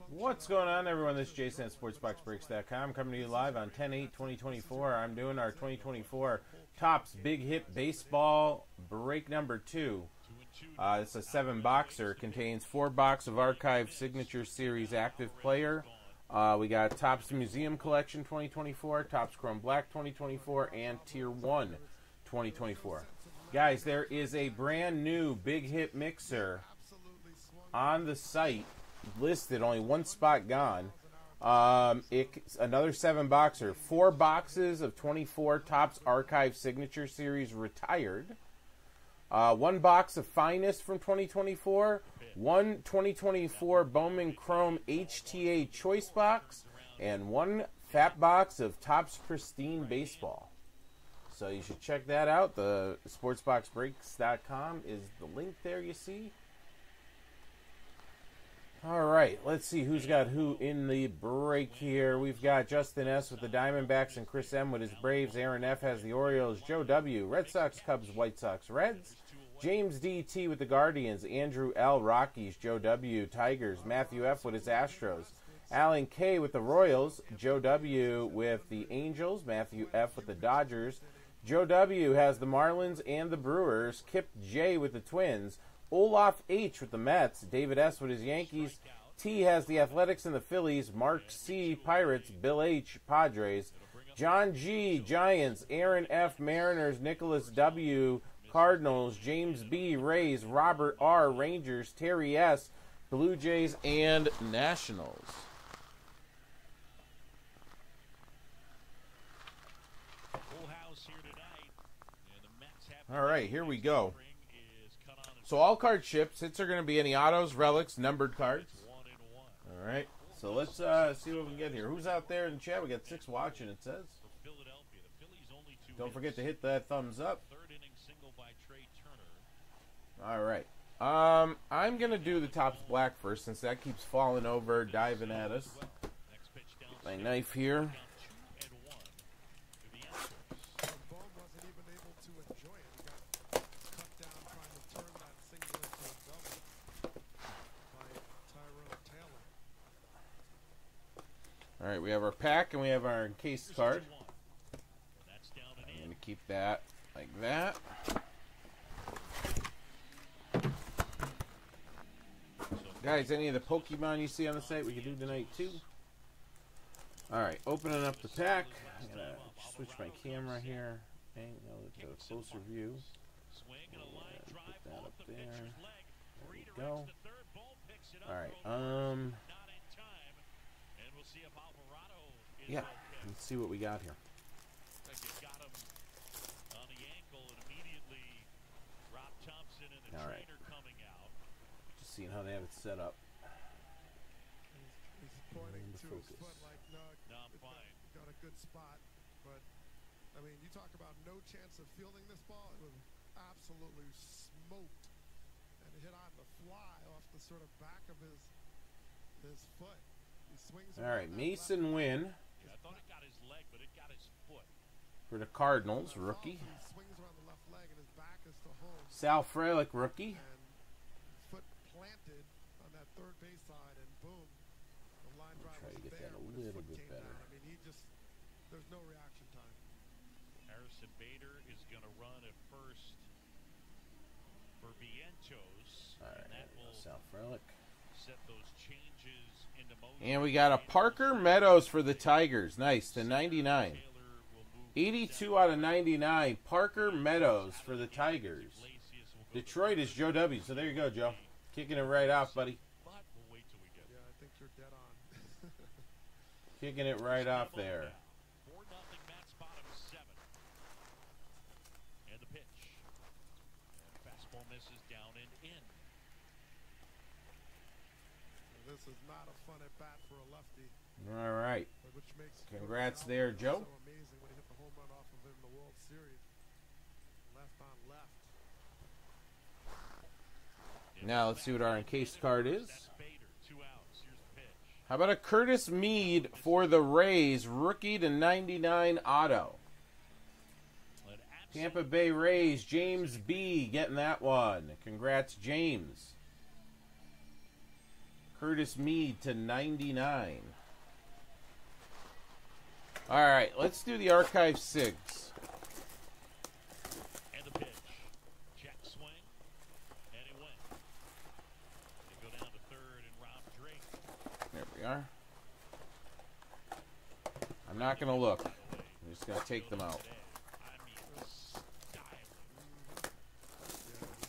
What's going on, everyone? This is Jason at SportsBoxBreaks.com coming to you live on 10/8/2024. I'm doing our 2024 Topps Big Hit Baseball break number 2. It's a 7-boxer. Contains 4 boxes of archived Signature Series active player. We got Topps Museum Collection 2024, Topps Chrome Black 2024, and Tier 1 2024. Guys, there is a brand new Big Hit Mixer on the site. Listed, only one spot gone. It's another 7-boxer. 4 boxes of 24 Topps Archive Signature Series retired. 1 box of Finest from 2024. 1 2024 Bowman Chrome HTA Choice Box. And 1 fat box of Topps Pristine Baseball. So you should check that out. The SportsBoxBreaks.com is the link there you see. All right, let's see who's got who in the break here. We've got Justin S. with the Diamondbacks and Chris M. with his Braves. Aaron F. has the Orioles. Joe W. Red Sox, Cubs, White Sox, Reds. James D.T. with the Guardians. Andrew L. Rockies. Joe W. Tigers. Matthew F. with his Astros. Alan K. with the Royals. Joe W. with the Angels. Matthew F. with the Dodgers. Joe W. has the Marlins and the Brewers. Kip J. with the Twins. Olaf H. with the Mets, David S. with his Yankees, T. has the Athletics and the Phillies, Mark C. Pirates, Bill H. Padres, John G. Giants, Aaron F. Mariners, Nicholas W. Cardinals, James B. Rays, Robert R. Rangers, Terry S. Blue Jays, and Nationals. All right, here we go. So all card ships. Hits are going to be any autos, relics, numbered cards. All right. So let's see what we can get here. Who's out there in the chat? We got 6 watching, it says. Don't forget to hit that thumbs up. All right. I'm going to do the Topps Black first since that keeps falling over, diving at us. My knife here. All right, we have our pack and we have our encased card. I'm going to keep that like that. Guys, any of the Pokemon you see on the site we can do tonight too. All right, opening up the pack. I'm going to switch my camera here. Okay, now let's get a closer view. And put that up there. There we go. All right, yeah, let's see what we got here. All right. Just seeing how they have it set up. He's pointing to his foot like, no, I'm fine. Got a good spot, but I mean, you talk about no chance of fielding this ball. It was absolutely smoked, and it hit on the fly off the sort of back of his foot. He swings. All right, Mason Wynn. I thought it got his leg, but it got his foot. For the Cardinals, rookie. Swings around the left leg and his back is to home. Sal Frelick, rookie. And foot planted on that third base side, and boom, the line drive try to was get there. that a little bit better. Down. I mean, he just, there's no reaction time. Harrison Bader is going to run at first for Vientos. All right, and that will Sal Frelick. set those changes into motion. And we got a Parker Meadows for the Tigers. Nice, to 99. 82 out of 99. Parker Meadows for the Tigers. Detroit is Joe W. So there you go, Joe. Kicking it right off, buddy. But we'll wait till we get there. Yeah, I think you're dead on. Kicking it right off there. 4-0 Matt's bottom 7. And the pitch. And fastball misses down and in. This is not a fun at bat for a lefty. All right. Which makes Congrats there, Joe. so amazing when he hit the home run off of him in the World Series. Left on left. Now let's see what our encased card is. That's Bader. 2 outs. Here's the pitch. How about a Curtis Mead for the Rays, rookie to 99 auto. Tampa Bay Rays, James B. getting that one. Congrats, James. Curtis Mead to 99. All right, let's do the Archive 6. And the pitch. Check swing. And it went. They go down to third and Rob Drake. There we are. I'm not going to look. I'm just going to take them out. I mean, styling.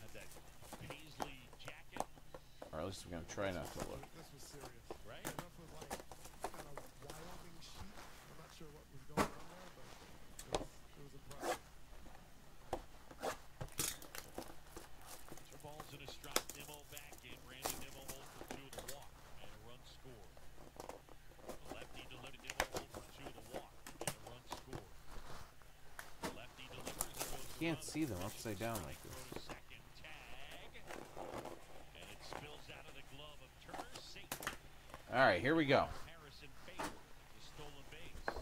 Had that paisley jacket. Or at least we're going to try not to look. This was serious. Right? And this was like kind of Wyoming sheep. I'm not sure what was going on there, but it was impressive. Two balls in a strike. Nimmo back in. Brandon Nimmo hold for two of the walk and a run scored. The lefty delivered. Nimmo hold for two of the walk and a run scored. The lefty delivers and goes to Can't run. see them upside down like this. Throw to second tag. And it spills out of the glove of Turner. Safety. All right, here we go. Harrison Bader, the stolen base.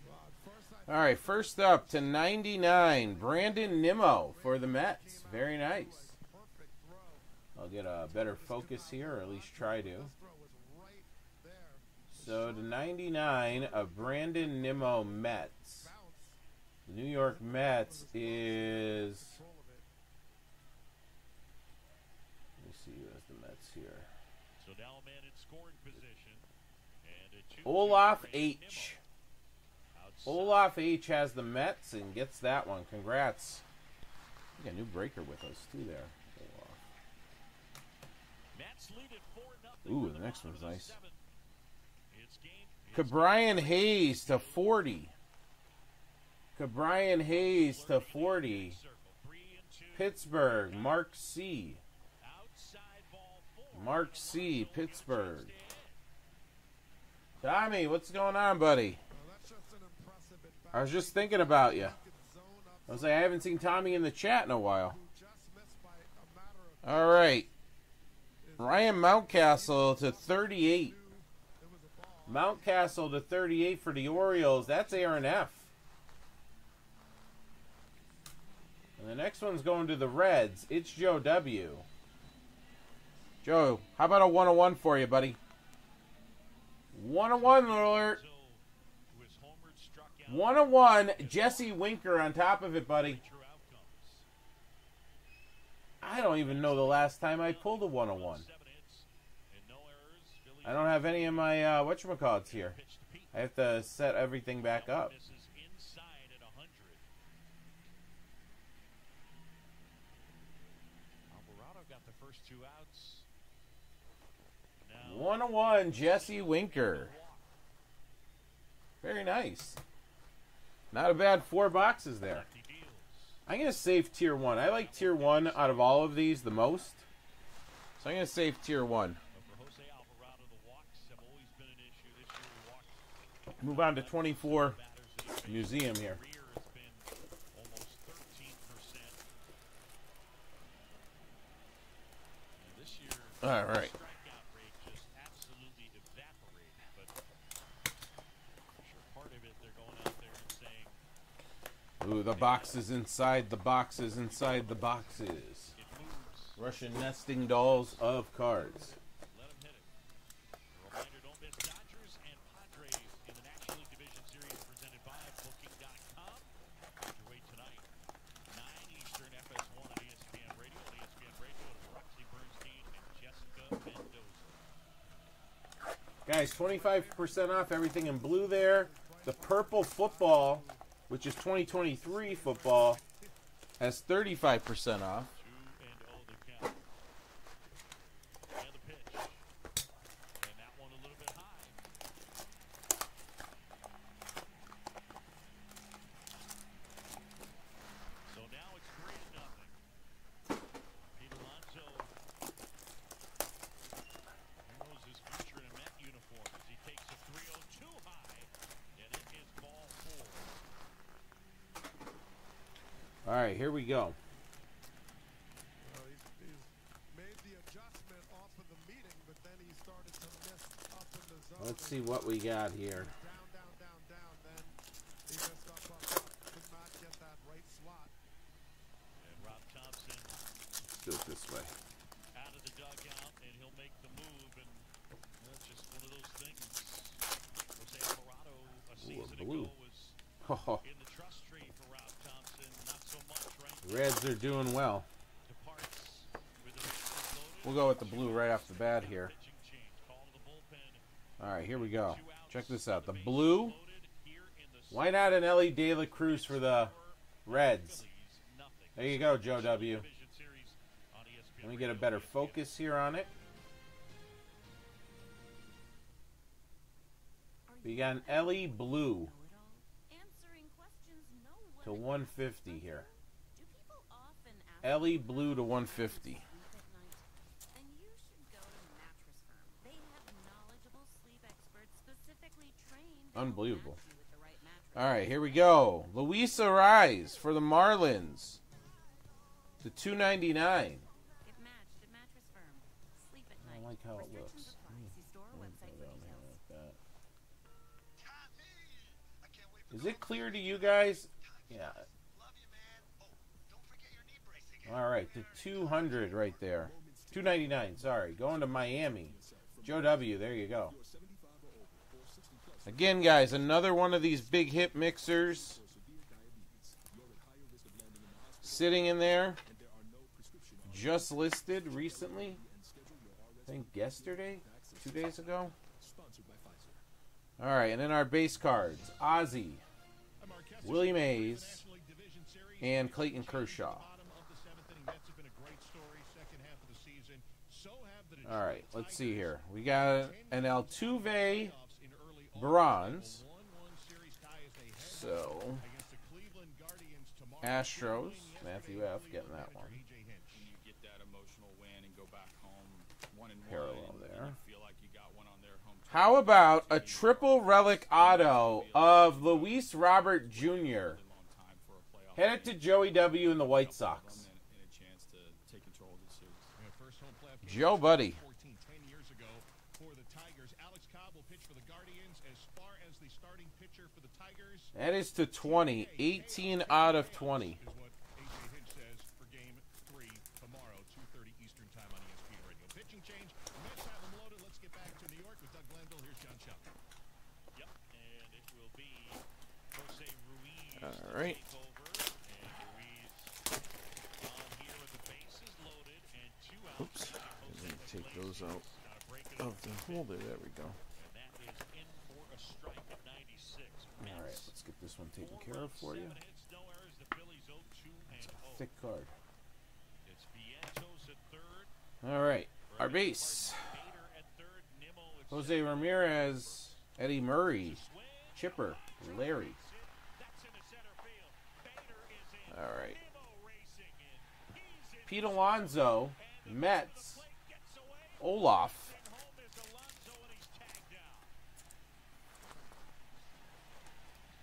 Rod, first All right, first up to 99, Brandon Nimmo for the Mets. Very nice. perfect throw. I'll get a better focus here, or at least try to. This throw was right there. So to 99 of Brandon Nimmo Mets. Bounce. The New York Mets is... Control of it. Let me see who has the Mets here. So now a man in scoring position. And a 2-2 Olaf for H. Nimmo. Outside. Olaf H has the Mets and gets that one. Congrats. We got a new breaker with us, too, there. Olaf. Mets lead at 4-0 Ooh, for the next bottom one's of the nice. seventh. It's game. Cabrian Hayes to 40. Cabrian Hayes to 40. Pittsburgh, Mark C. Outside ball 4. Mark C, Pittsburgh. Tommy, what's going on, buddy? Well, that's just an impressive at-bat. I was just thinking about you. Could zone up I was like, I haven't seen Tommy in the chat in a while. who just missed by a matter of All right. Ryan Mountcastle to 38. it was a ball. Mountcastle to 38 for the Orioles. That's Aaron F. And the next one's going to the Reds. It's Joe W. Joe, how about a 101 for you, buddy? 101 alert. So, who is homered, struck out. 101, Jesse Winker on top of it, buddy. True outcomes. I don't even know the last time I pulled a 101. 7 hits and no errors. Phillies I don't have any of my whatchamacallits here. pitch to Pete. I have to set everything back up. Misses inside at 100. Alvarado got the first 2 outs. Now 101, Jesse Winker. Very nice. Not a bad 4 boxes there. lefty deals. I'm going to save Tier 1. I like Tier 1 out of all of these the most. So I'm going to save Tier 1. But for Jose Alvarado, the walks have always been an issue. This year he walked Move on to 24 batters in his Museum here. career has been almost 13%. And this year, All right. the strikeout rate just absolutely evaporated. But I'm sure part of it, they're going out there and saying Ooh, the boxes inside the boxes inside the boxes. it moves. Russian nesting dolls of cards. Let them hit it. A reminder, don't miss Dodgers and Padres in the National League Division Series presented by Booking.com. Underway tonight, 9 Eastern, FS1 on ESPN Radio. On ESPN Radio, to Roxy Bernstein and Jessica Mendoza. Guys, 25% off everything in blue there. The purple football, which is 2023 football, has 35% off. 2-0 the count. And the pitch. And that one a little bit high. So now it's 3-0. Pete Alonso. Here goes his future in a Met uniform as he takes a 3-0 too high. And it is ball 4. All right, here we go. Well, he's made the adjustment off of the meeting, but then he started to miss up in the zone. Let's see what we got here. Down. Then he missed up. Could not get that right slot. And Rob Thompson Let's do it this way. out of the dugout, and he'll make the move Oh, In the trust tree for Rob Thompson, not so much right Reds are doing well. departs with the bases loaded. We'll go with the blue right off the bat here. Pitching change. Call to the bullpen. All right, here we go. 2 outs. Check this out. The Bases blue. loaded here in the Why not an Ellie De La Cruz for the Reds? Phillies, nothing. There you go, Joe W. Division series on ESPN Let me get a Radio. better focus here on it. We got an Ellie Blue to 150 here. Ellie Blue to 150. Unbelievable. All right, here we go. Luis Ariz for the Marlins to 299. I don't like how it looks. Is it clear to you guys? Yeah. All right, the 200 right there. 299, sorry. Going to Miami. Joe W, there you go. Again, guys, another one of these big hit mixers. Sitting in there. Just listed recently. I think yesterday? 2 days ago? All right, and then our base cards. Ozzy, Willie Mays, and Clayton Kershaw. All right, let's see here. We got an Altuve bronze. So, Astros, Matthew F. getting that one. Parallel there. How about a triple relic auto of Luis Robert Jr.? Headed to Joey W. and the White Sox. Joe Buddy. 10 years ago for the Tigers. Alex Cobb will pitch for the Guardians as far as the starting pitcher for the Tigers. That is to 20. 18 out of 20. Is what AJ Hinch says for game 3 tomorrow, 2:30 Eastern time on ESPN Radio. Pitching change. Mets have them loaded. Let's get back to New York with Doug Glenville. Here's John Shelton. Yep, and it will be Jose Ruiz. All right. Take over, and Ruiz on here with the bases loaded and 2 outs. Oops. Let me take those out of the holder. There we go. And that is in for a strike at 96. All right, let's get this one taken care of for you. 7 hits, no errors. The Phillies 0-2 and 0. Thick card. It's Vientos at third. All right, our base. Bader at third. Nimmo at Jose Ramirez, Eddie Murray, Chipper, Larry. That's into center field. Bader is in. All right. Nimmo racing in. He's in. Pete Alonso, Mets, Plate gets away. Olaf. And home is Alonso, and he's tagged out.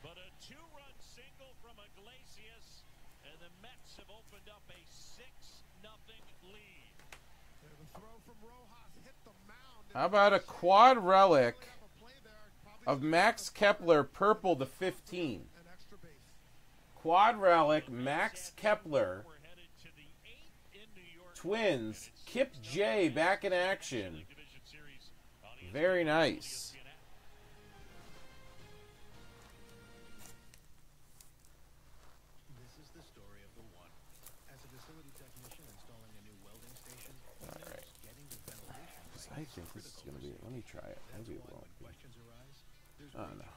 But a 2-run single from Iglesias, and the Mets have opened up a 6-0 lead. And the throw from Rojas hit the mound. How about a quad relic Have a play there. Probably of Max Kepler, purple to 15? an extra base. Quad relic, Max Kepler, We're headed to the 8th in New York. Twins, Kip J back in action. Division series on ESPN. Very nice. This is the story of the one. As a facility technician installing a new welding station, All right. getting the ventilation I think this is going to be it. Let me try it. Maybe it won't be. questions arise. There's Oh, no.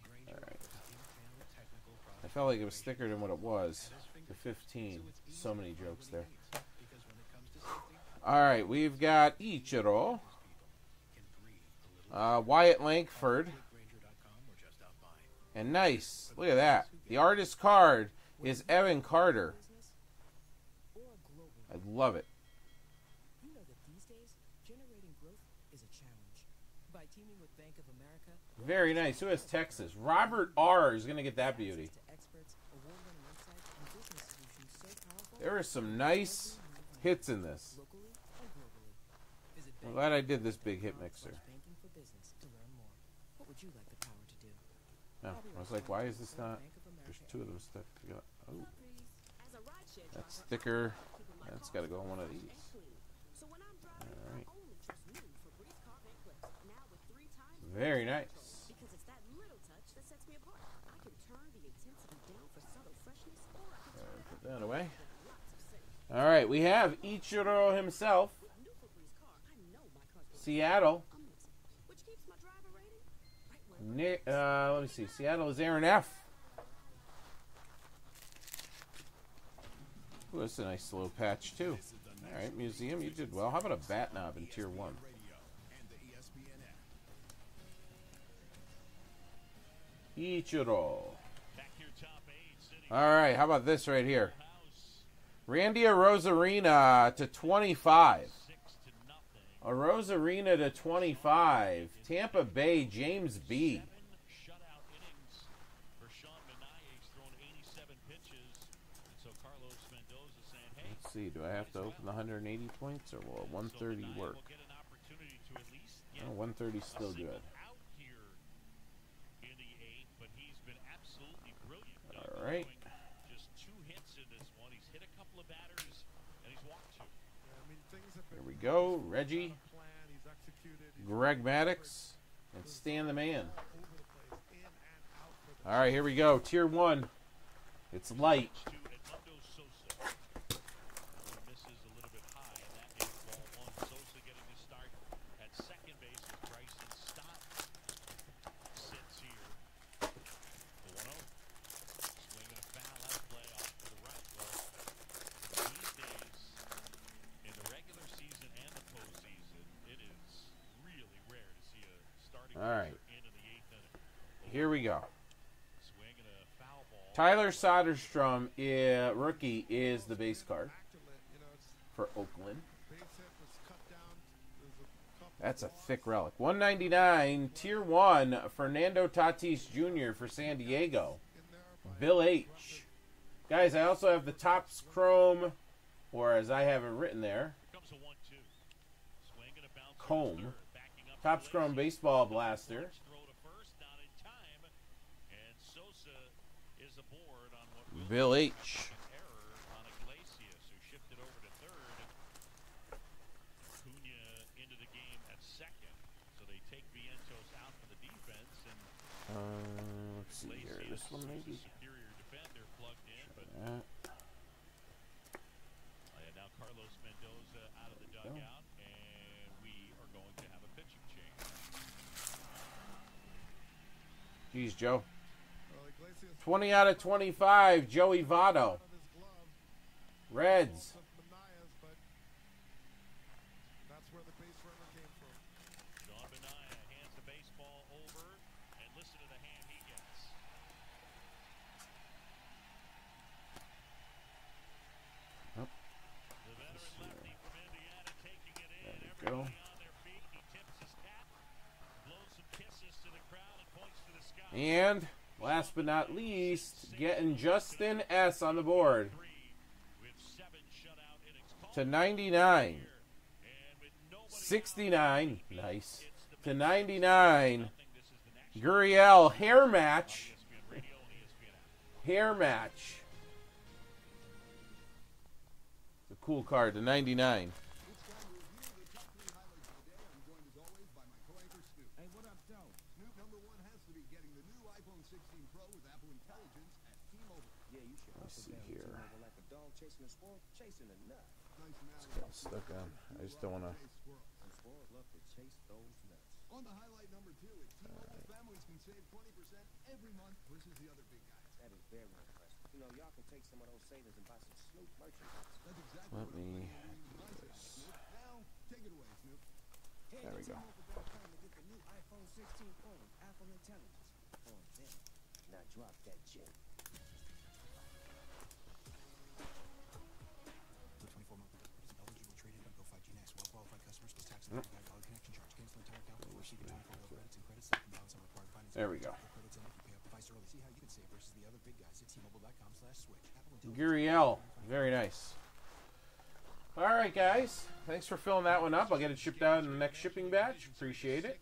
Granger All right. detailed technical I felt like it was thicker than what it was. The 15. So many jokes there. because when it comes to safety, All right, we've got Ichiro, can breathe a little. Wyatt Langford, Granger.com or just out by. and nice. Look at that. The artist card is Evan Carter. I love it. You know that these days, generating growth is a challenge. By teaming with Bank of America, Very nice. Who has Texas? Robert R. is going to get that beauty. access to experts, award-winning insights, and business solutions so powerful, There are some nice hits in this. locally and globally. Visit I'm glad I did this big hit mixer. Banking for Business to learn more. What would you like the power to do? No, I was like, why is this not? There's two of them stuck together. Oh, that's thicker. That's got to go on one of these. All right. Very nice. Because it's that little touch that sets me apart. I can turn the Put that away. All right, we have Ichiro himself. Seattle. Let me see. Seattle is Aaron F. Ooh, that's a nice slow patch, too. All right, Museum, you did well. How about a bat knob in Tier 1? Ichiro. All right, how about this right here? Randy Arozarena to 25. Arozarena to 25. Tampa Bay, James B. Let's see, do I have to open the 180 points or will 130 work? Oh, 130 is still good. All right. Here we go. Reggie, Greg Maddux, and Stan the Man. All right, here we go. Tier 1. It's light. All right. Here we go. Tyler Soderstrom, rookie, is the base card for Oakland. That's a thick relic. 199, Tier 1, Fernando Tatis Jr. for San Diego. Bill H. Guys, I also have the Topps Chrome, or as I have it written there, Comb. Topps Chrome Baseball Blaster. Bill H. Let's see here. This one maybe. That. Now Carlos Mendoza out of the dugout, and we are going to have a pitching change. Jeez, Joe. 20 out of 25, Joey Votto. Reds. That's where the base runner came from. Sean Manaea hands the baseball over, and listen to the hand he gets. Oh. The veteran lefty from Indiana taking it in. There we Everybody go. on their feet. He tips his cap, blows some kisses to the crowd, and points to the sky. And last but not least, getting Justin S. on the board to 99. 69. Nice. To 99. Gurriel hair match. Hair match. It's a cool card to 99. Hey, what up, Joe? Snoop, number one has to be getting the new iPhone 16 Pro with Apple Intelligence at T-Mobile. Yeah, you should Let's hustle see down to here. T-Mobile like a dog chasing a squirrel, chasing a nut. Nice It's got stuck on. I just don't want to. And squirrels love to chase those nuts. On the highlight number 2, at T-Mobile, families can save 20% every month versus the other big guys. That is very impressive. You know, y'all can take some of those savings and buy some Snoop merchandise. That's exactly Let what me I'm do doing. this. Snoop, now take it away, Snoop. There we go. T-Mobile.com to get the new iPhone 16 Pro with Apple Intelligence. On them. Now drop that gem. 24-month eligible trade-in. Don't go 5G next. Well-qualified customers plus tax and $5 connection charge. Cancel entire account before receiving 24 bill credits and credits. Second balance on required finance. There we go. Credits in if you pay up device early. See how you can save versus the other big guys at T-Mobile.com/switch. Apple Intelligence. Gurriel. Very nice. All right, guys. Thanks for filling that one up. I'll get it shipped out in the next shipping batch. Appreciate it.